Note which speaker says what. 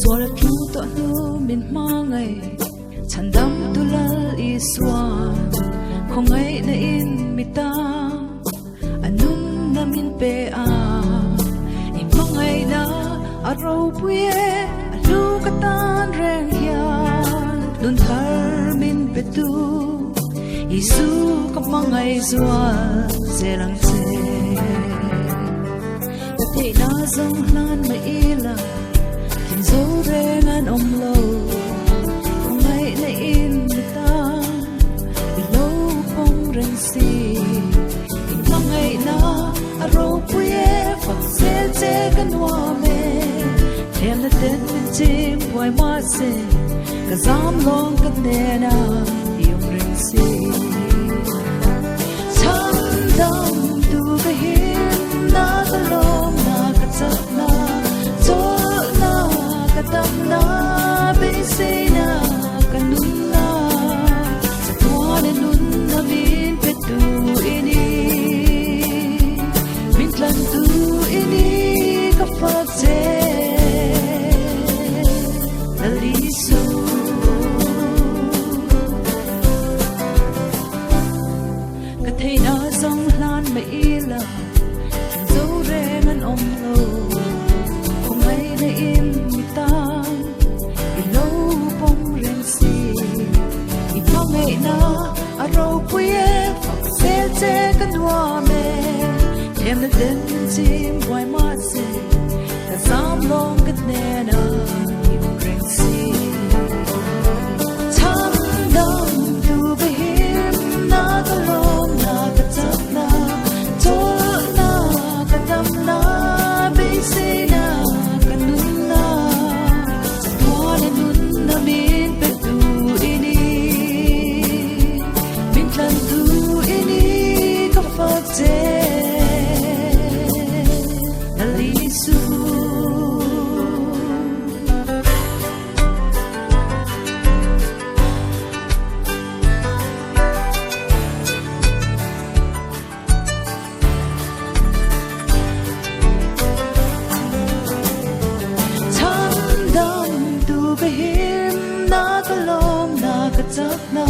Speaker 1: Suara tu nu min mangai chandam tulal iswan không ai na in mita anun na min pe a imangai na aro puye alu katan reng hian nun thar min petu isu kamangai zua zerang se te na zong lan ma ila kin zo rengan om lo không ai na in mita lo pong reng si imangai na aro puye phật se che kan wa me thêm na ten chim boy ma se ka zam long ka ne na yong reng si cham dam tu ka hin na ka long na ka chak na cho na ka tam na be se na ka nun na sa tua na nun na min pe tu ini min tlan tu ini ka phak che alisu ka thei na zong hlan mai ila zo rengan om lo không ai na in mita ilo pong reng si imangai na aro puye phak se che kan wa me em na den chim boy ma se ka sam long ka ne na yong reng si cham dam tu be him na ka long na ka chak na cho na ka dam na be se na ka nun na sa tua na nun na min pe tu ini min tlan tu ini ka phak che alisu cham dam tu be him na ka long na ka chak na